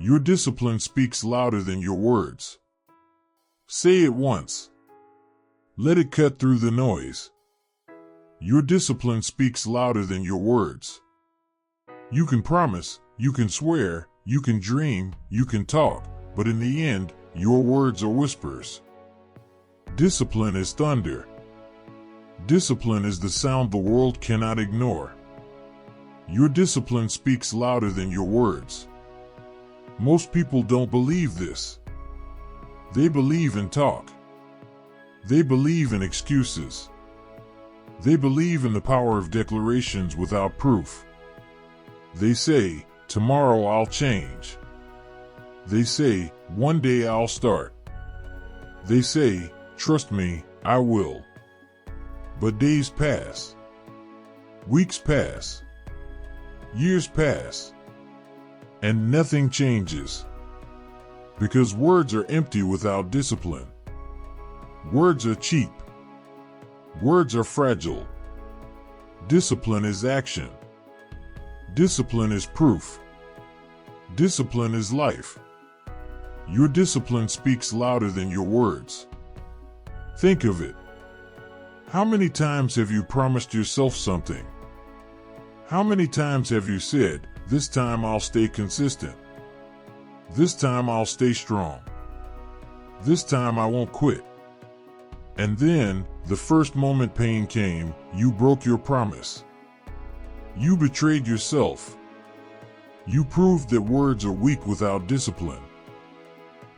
Your discipline speaks louder than your words. Say it once. Let it cut through the noise. Your discipline speaks louder than your words. You can promise, you can swear, you can dream, you can talk, but in the end, your words are whispers. Discipline is thunder. Discipline is the sound the world cannot ignore. Your discipline speaks louder than your words. Most people don't believe this. They believe in talk. They believe in excuses. They believe in the power of declarations without proof. They say, tomorrow I'll change. They say, one day I'll start. They say, trust me, I will. But days pass. Weeks pass. Years pass. And nothing changes. Because words are empty without discipline. Words are cheap. Words are fragile. Discipline is action. Discipline is proof. Discipline is life. Your discipline speaks louder than your words. Think of it. How many times have you promised yourself something? How many times have you said, this time I'll stay consistent? This time I'll stay strong. This time I won't quit. And then, the first moment pain came, you broke your promise. You betrayed yourself. You proved that words are weak without discipline.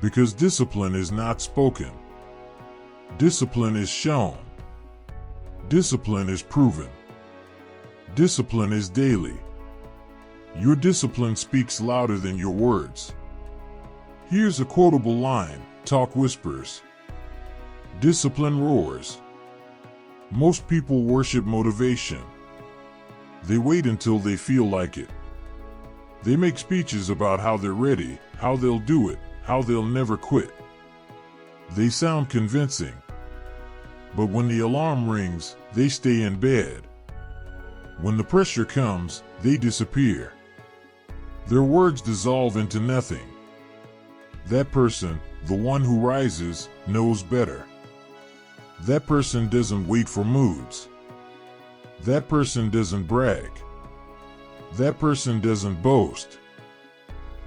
Because discipline is not spoken. Discipline is shown. Discipline is proven. Discipline is daily. Your discipline speaks louder than your words. Here's a quotable line, talk whispers. Discipline roars. Most people worship motivation. They wait until they feel like it. They make speeches about how they're ready, how they'll do it, how they'll never quit. They sound convincing. But when the alarm rings, they stay in bed. When the pressure comes, they disappear. Their words dissolve into nothing. That person, the one who rises, knows better. That person doesn't wait for moods. That person doesn't brag. That person doesn't boast.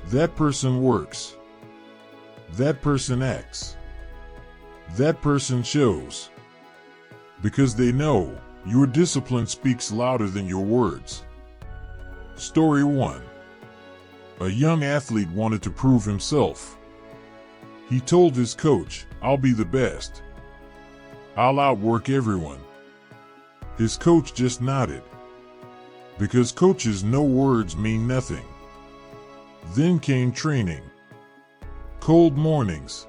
That person works. That person acts. That person shows. Because they know, your discipline speaks louder than your words. Story 1. A young athlete wanted to prove himself. He told his coach, I'll be the best. I'll outwork everyone. His coach just nodded. Because coaches know words mean nothing. Then came training. Cold mornings.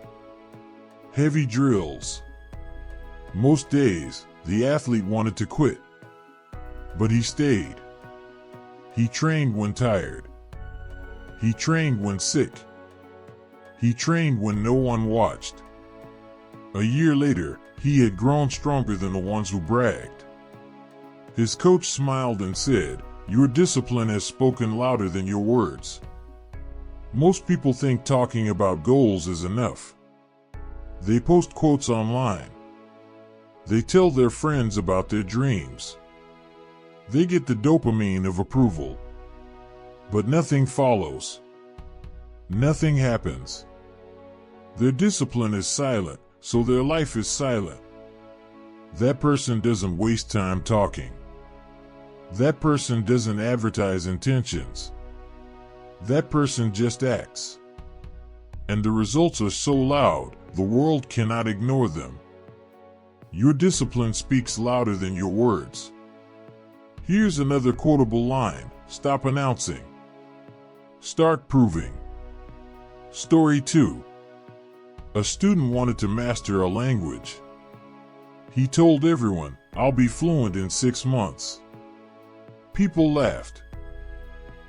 Heavy drills. Most days, the athlete wanted to quit. But he stayed. He trained when tired. He trained when sick. He trained when no one watched. A year later, he had grown stronger than the ones who bragged. His coach smiled and said, your discipline has spoken louder than your words. Most people think talking about goals is enough. They post quotes online. They tell their friends about their dreams. They get the dopamine of approval. But nothing follows. Nothing happens. Their discipline is silent, so their life is silent. That person doesn't waste time talking. That person doesn't advertise intentions. That person just acts. And the results are so loud, the world cannot ignore them. Your discipline speaks louder than your words. Here's another quotable line, stop announcing. Start proving. Story 2. A student wanted to master a language. He told everyone, I'll be fluent in 6 months. People laughed.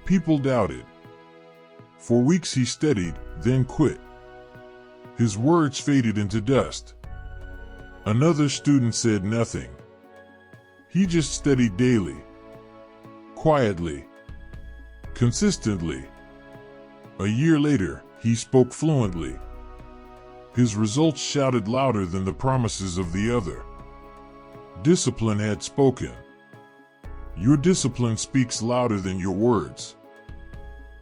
People doubted. For weeks he studied, then quit. His words faded into dust. Another student said nothing. He just studied daily. Quietly. Consistently. A year later, he spoke fluently. His results shouted louder than the promises of the other. Discipline had spoken. Your discipline speaks louder than your words.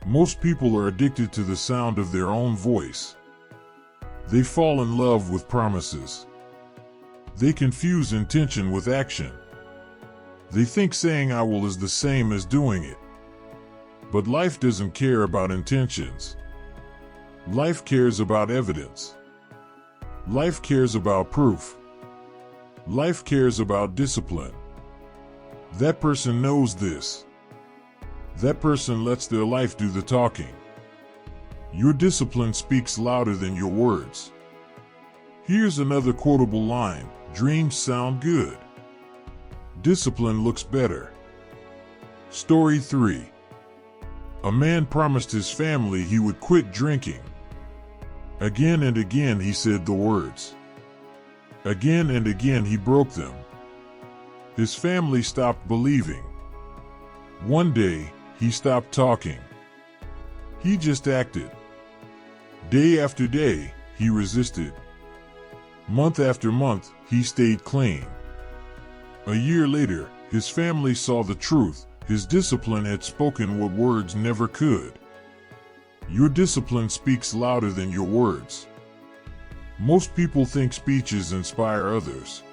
Most people are addicted to the sound of their own voice. They fall in love with promises. They confuse intention with action. They think saying "I will" is the same as doing it. But life doesn't care about intentions. Life cares about evidence. Life cares about proof. Life cares about discipline. That person knows this. That person lets their life do the talking. Your discipline speaks louder than your words. Here's another quotable line: dreams sound good. Discipline looks better. Story 3. A man promised his family he would quit drinking. Again and again he said the words. Again and again he broke them. His family stopped believing. One day, he stopped talking. He just acted. Day after day, he resisted. Month after month, he stayed clean. A year later, his family saw the truth. His discipline had spoken what words never could. Your discipline speaks louder than your words. Most people think speeches inspire others.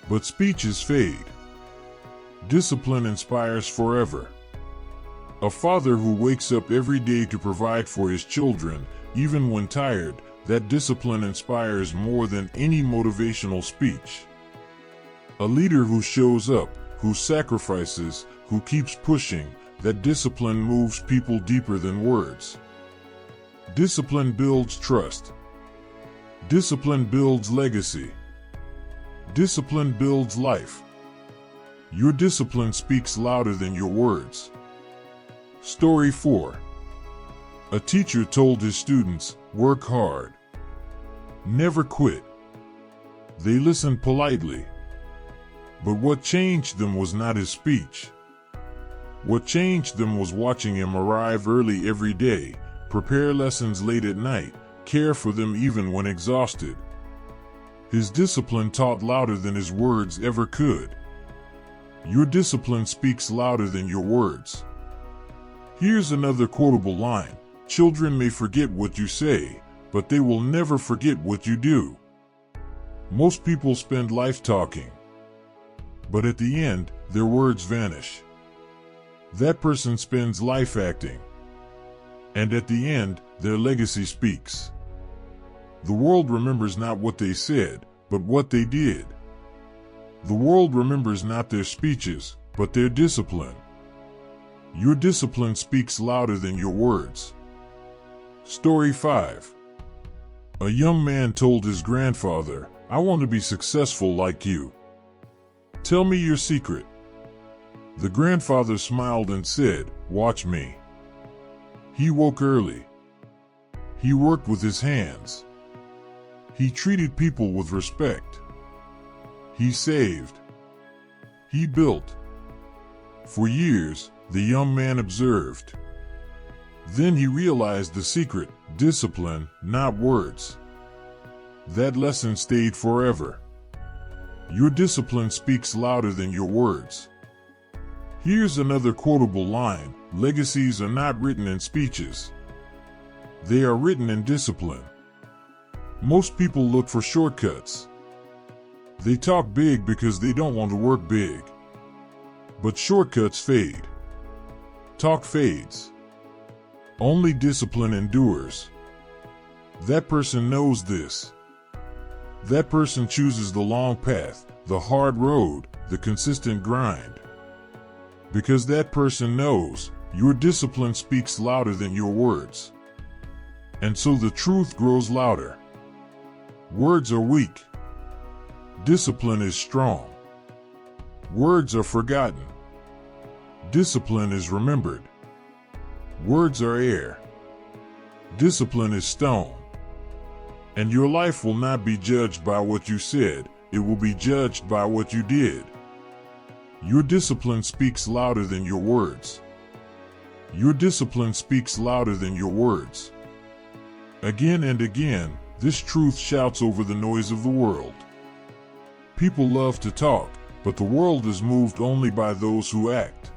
But speeches fade. Discipline inspires forever. A father who wakes up every day to provide for his children, even when tired, that discipline inspires more than any motivational speech. A leader who shows up, who sacrifices, who keeps pushing, that discipline moves people deeper than words. Discipline builds trust. Discipline builds legacy. Discipline builds life. Your discipline speaks louder than your words. Story 4. A teacher told his students, "Work hard. Never quit." They listened politely. But what changed them was not his speech. What changed them was watching him arrive early every day, prepare lessons late at night, care for them even when exhausted. His discipline taught louder than his words ever could. Your discipline speaks louder than your words. Here's another quotable line: children may forget what you say, but they will never forget what you do. Most people spend life talking, but at the end, their words vanish. That person spends life acting, and at the end, their legacy speaks. The world remembers not what they said, but what they did. The world remembers not their speeches, but their discipline. Your discipline speaks louder than your words. Story 5. A young man told his grandfather, "I want to be successful like you. Tell me your secret." The grandfather smiled and said, "Watch me." He woke early. He worked with his hands. He treated people with respect. He saved. He built. For years, the young man observed. Then he realized the secret: discipline, not words. That lesson stayed forever. Your discipline speaks louder than your words. Here's another quotable line: legacies are not written in speeches. They are written in discipline. Most people look for shortcuts. They talk big because they don't want to work big. But shortcuts fade. Talk fades. Only discipline endures. That person knows this. That person chooses the long path, the hard road, the consistent grind. Because that person knows, your discipline speaks louder than your words. And so the truth grows louder. Words are weak. Discipline is strong. Words are forgotten. Discipline is remembered. Words are air. Discipline is stone. And your life will not be judged by what you said, it will be judged by what you did. Your discipline speaks louder than your words. Your discipline speaks louder than your words. Again and again, this truth shouts over the noise of the world. People love to talk, but the world is moved only by those who act.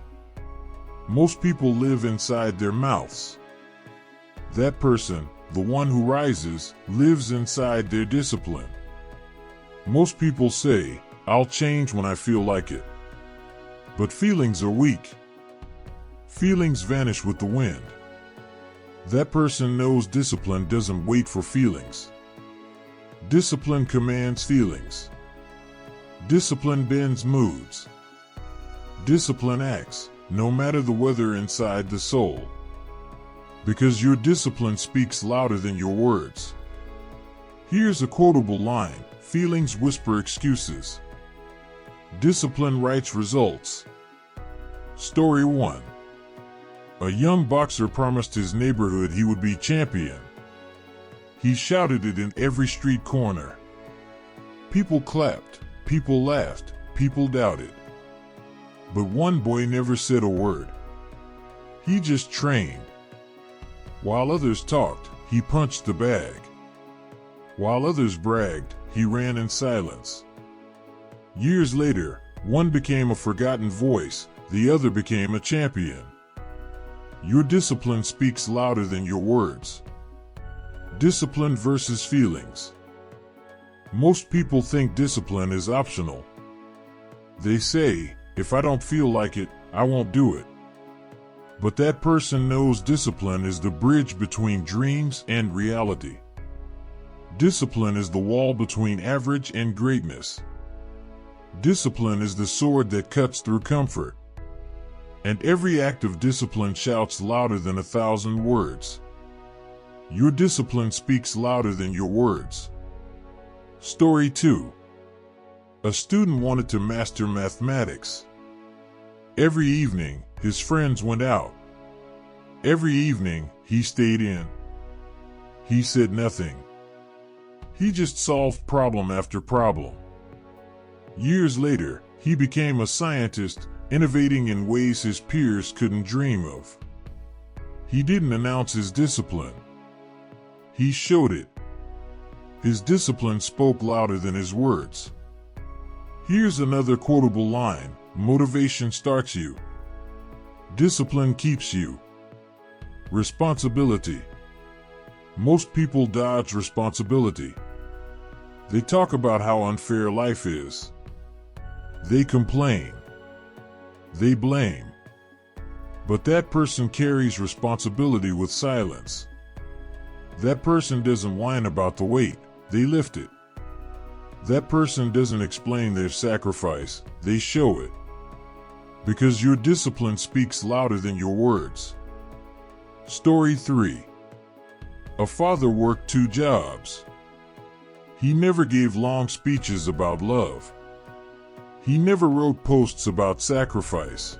Most people live inside their mouths. That person, the one who rises, lives inside their discipline. Most people say, "I'll change when I feel like it." But feelings are weak. Feelings vanish with the wind. That person knows discipline doesn't wait for feelings. Discipline commands feelings. Discipline bends moods. Discipline acts, no matter the weather inside the soul. Because your discipline speaks louder than your words. Here's a quotable line: feelings whisper excuses. Discipline writes results. Story 1. A young boxer promised his neighborhood he would be champion. He shouted it in every street corner. People clapped, people laughed, people doubted. But one boy never said a word. He just trained. While others talked, he punched the bag. While others bragged, he ran in silence. Years later, one became a forgotten voice, the other became a champion. Your discipline speaks louder than your words. Discipline versus feelings. Most people think discipline is optional. They say, "If I don't feel like it, I won't do it." But that person knows discipline is the bridge between dreams and reality. Discipline is the wall between average and greatness. Discipline is the sword that cuts through comfort. And every act of discipline shouts louder than 1,000 words. Your discipline speaks louder than your words. Story 2. A student wanted to master mathematics. Every evening, his friends went out. Every evening, he stayed in. He said nothing. He just solved problem after problem. Years later, he became a scientist, innovating in ways his peers couldn't dream of. He didn't announce his discipline. He showed it. His discipline spoke louder than his words. Here's another quotable line: motivation starts you. Discipline keeps you. Responsibility. Most people dodge responsibility. They talk about how unfair life is. They complain. They blame. But that person carries responsibility with silence. That person doesn't whine about the weight, they lift it. That person doesn't explain their sacrifice, they show it. Because your discipline speaks louder than your words. Story 3. A father worked 2 jobs. He never gave long speeches about love. He never wrote posts about sacrifice.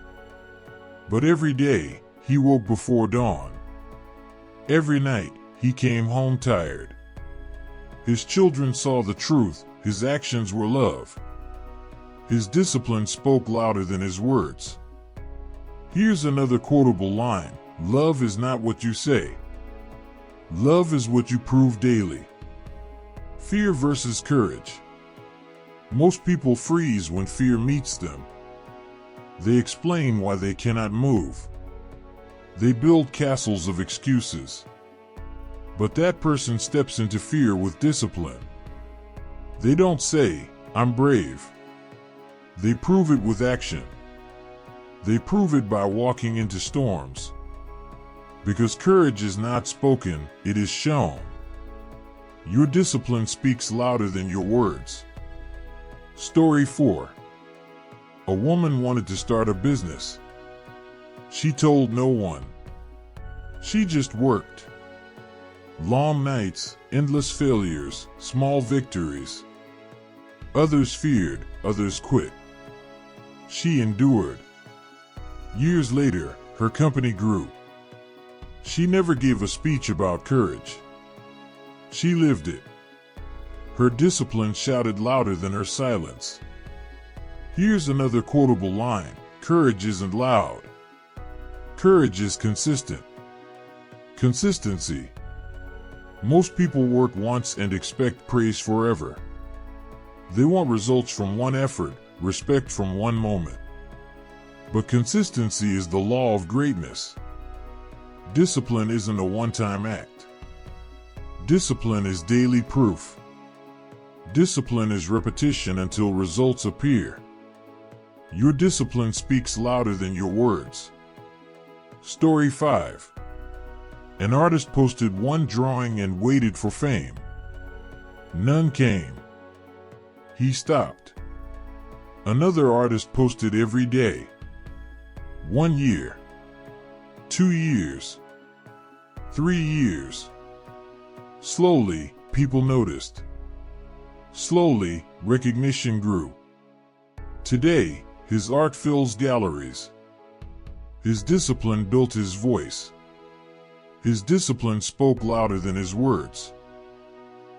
But every day, he woke before dawn. Every night, he came home tired. His children saw the truth, his actions were love. His discipline spoke louder than his words. Here's another quotable line: love is not what you say. Love is what you prove daily. Fear versus courage. Most people freeze when fear meets them. They explain why they cannot move. They build castles of excuses. But that person steps into fear with discipline. They don't say, "I'm brave." They prove it with action. They prove it by walking into storms. Because courage is not spoken, it is shown. Your discipline speaks louder than your words. Story 4. A woman wanted to start a business. She told no one. She just worked. Long nights, endless failures, small victories. Others feared, others quit. She endured. Years later, her company grew. She never gave a speech about courage. She lived it. Her discipline shouted louder than her silence. Here's another quotable line: courage isn't loud. Courage is consistent. Consistency. Most people work once and expect praise forever. They want results from one effort, respect from one moment. But consistency is the law of greatness. Discipline isn't a one-time act. Discipline is daily proof. Discipline is repetition until results appear. Your discipline speaks louder than your words. Story 5. An artist posted one drawing and waited for fame. None came. He stopped. Another artist posted every day. 1 year. 2 years. 3 years. Slowly, people noticed. Slowly, recognition grew. Today, his art fills galleries. His discipline built his voice. His discipline spoke louder than his words.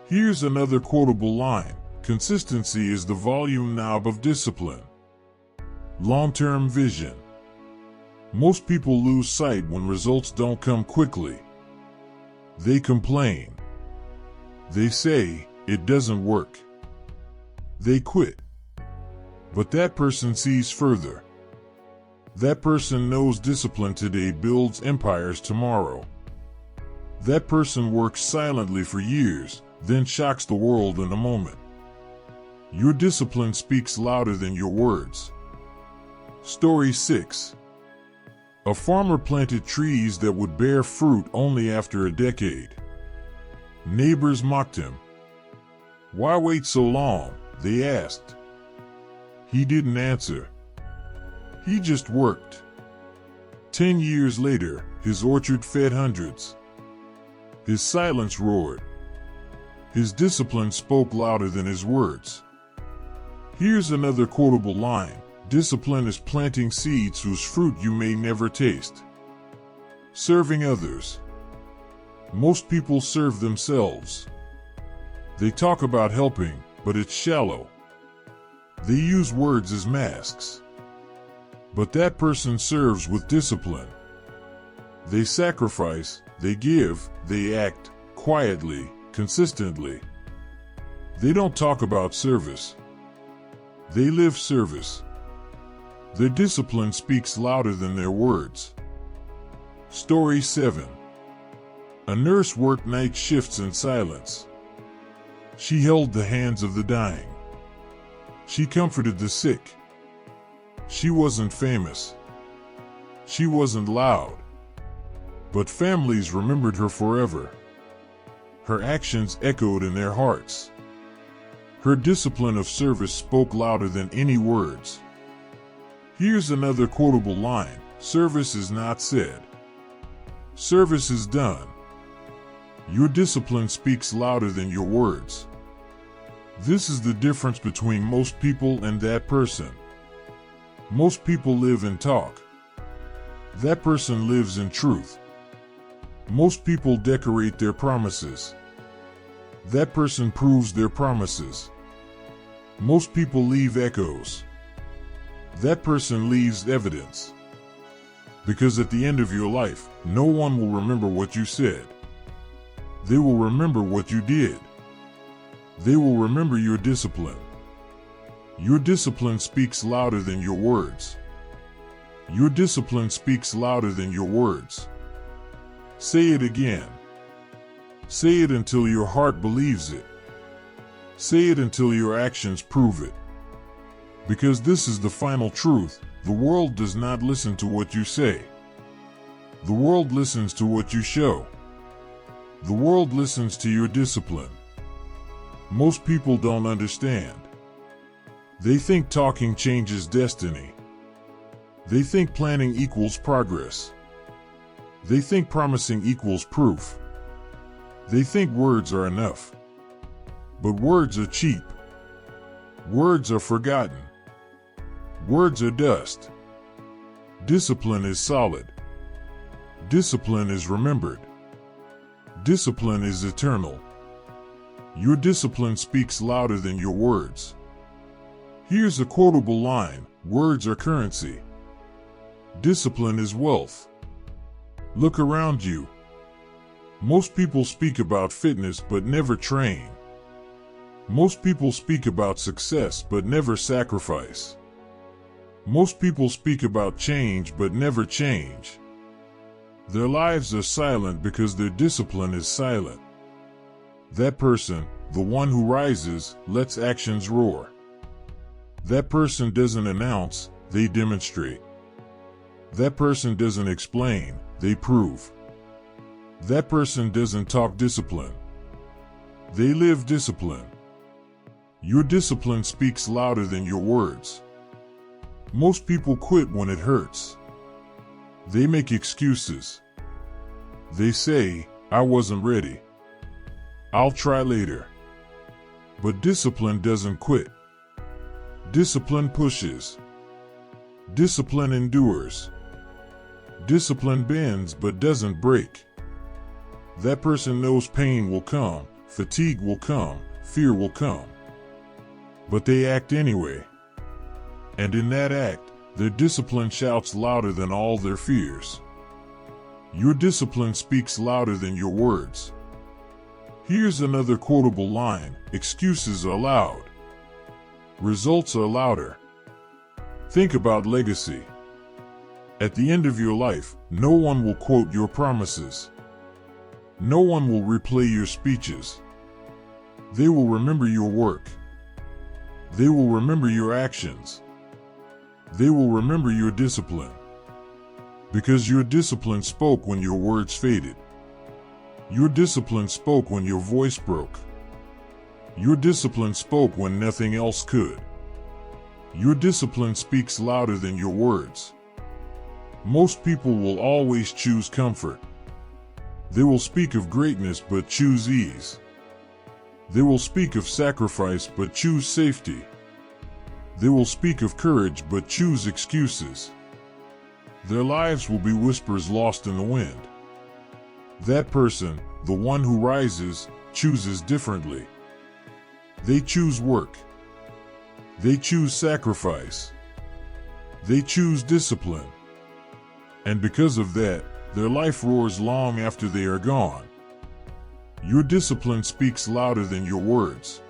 Here's another quotable line: consistency is the volume knob of discipline. Long-term vision. Most people lose sight when results don't come quickly. They complain. They say, "It doesn't work." They quit. But that person sees further. That person knows discipline today builds empires tomorrow. That person works silently for years, then shocks the world in a moment. Your discipline speaks louder than your words. Story 6. A farmer planted trees that would bear fruit only after a decade. Neighbors mocked him. "Why wait so long?" they asked. He didn't answer. He just worked. 10 years later, his orchard fed hundreds. His silence roared. His discipline spoke louder than his words. Here's another quotable line: discipline is planting seeds whose fruit you may never taste. Serving others. Most people serve themselves. They talk about helping, but it's shallow. They use words as masks. But that person serves with discipline. They sacrifice, they give, they act, quietly, consistently. They don't talk about service. They live service. Their discipline speaks louder than their words. Story 7. A nurse worked night shifts in silence. She held the hands of the dying. She comforted the sick. She wasn't famous. She wasn't loud. But families remembered her forever. Her actions echoed in their hearts. Her discipline of service spoke louder than any words. Here's another quotable line: service is not said. Service is done. Your discipline speaks louder than your words. This is the difference between most people and that person. Most people live in talk. That person lives in truth. Most people decorate their promises. That person proves their promises. Most people leave echoes. That person leaves evidence. Because at the end of your life, no one will remember what you said. They will remember what you did. They will remember your discipline. Your discipline speaks louder than your words. Your discipline speaks louder than your words. Say it again. Say it until your heart believes it. Say it until your actions prove it. Because this is the final truth: the world does not listen to what you say. The world listens to what you show. The world listens to your discipline. Most people don't understand. They think talking changes destiny. They think planning equals progress. They think promising equals proof. They think words are enough. But words are cheap. Words are forgotten. Words are dust. Discipline is solid. Discipline is remembered. Discipline is eternal. Your discipline speaks louder than your words. Here's a quotable line: words are currency. Discipline is wealth. Look around you. Most people speak about fitness but never train. Most people speak about success but never sacrifice. Most people speak about change but never change. Their lives are silent because their discipline is silent. That person, the one who rises, lets actions roar. That person doesn't announce, they demonstrate. That person doesn't explain, they prove. That person doesn't talk discipline. They live discipline. Your discipline speaks louder than your words. Most people quit when it hurts. They make excuses. They say, I wasn't ready. I'll try later. But discipline doesn't quit. Discipline pushes. Discipline endures. Discipline bends but doesn't break. That person knows pain will come, fatigue will come, fear will come. But they act anyway. And in that act, their discipline shouts louder than all their fears. Your discipline speaks louder than your words. Here's another quotable line: excuses are loud. Results are louder. Think about legacy. At the end of your life, no one will quote your promises. No one will replay your speeches. They will remember your work. They will remember your actions. They will remember your discipline. Because your discipline spoke when your words faded. Your discipline spoke when your voice broke. Your discipline spoke when nothing else could. Your discipline speaks louder than your words. Most people will always choose comfort. They will speak of greatness but choose ease. They will speak of sacrifice but choose safety. They will speak of courage but choose excuses. Their lives will be whispers lost in the wind. That person, the one who rises, chooses differently. They choose work. They choose sacrifice. They choose discipline. And because of that, their life roars long after they are gone. Your discipline speaks louder than your words.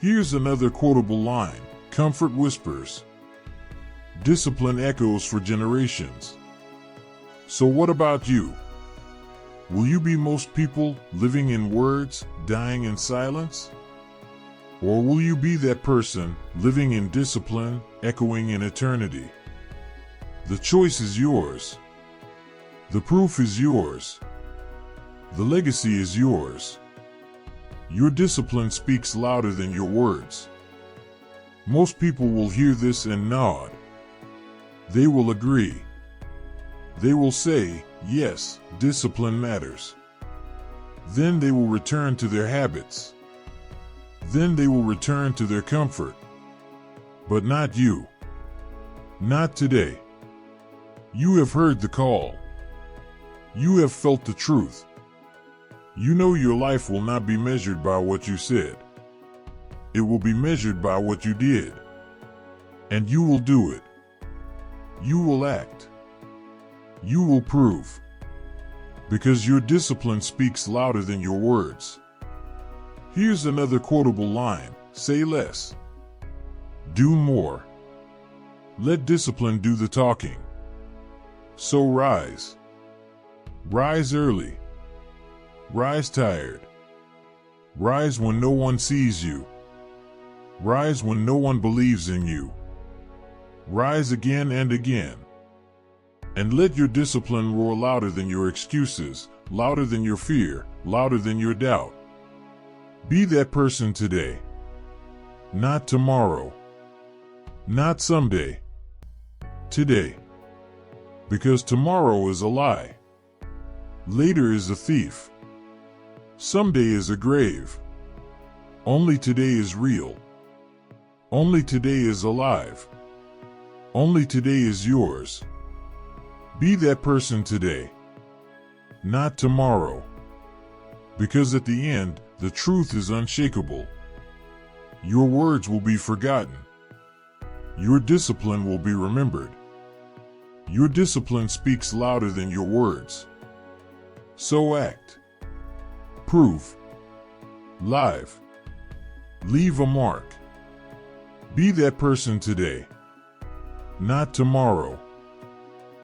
Here's another quotable line: comfort whispers. Discipline echoes for generations. So what about you? Will you be most people, living in words, dying in silence? Or will you be that person, living in discipline, echoing in eternity? The choice is yours. The proof is yours. The legacy is yours. Your discipline speaks louder than your words. Most people will hear this and nod. They will agree. They will say, yes, discipline matters. Then they will return to their habits. Then they will return to their comfort. But not you. Not today. You have heard the call. You have felt the truth. You know your life will not be measured by what you said. It will be measured by what you did. And you will do it. You will act. You will prove. Because your discipline speaks louder than your words. Here's another quotable line: say less. Do more. Let discipline do the talking. So rise. Rise early. Rise tired. Rise when no one sees you. Rise when no one believes in you. Rise again and again. And let your discipline roar louder than your excuses, louder than your fear, louder than your doubt. Be that person today. Not tomorrow. Not someday. Today. Because tomorrow is a lie. Later is a thief. Someday is a grave. Only today is real. Only today is alive. Only today is yours. Be that person today. Not tomorrow. Because at the end, the truth is unshakable. Your words will be forgotten. Your discipline will be remembered. Your discipline speaks louder than your words. So act. Prove. Live. Leave a mark. Be that person today, not tomorrow.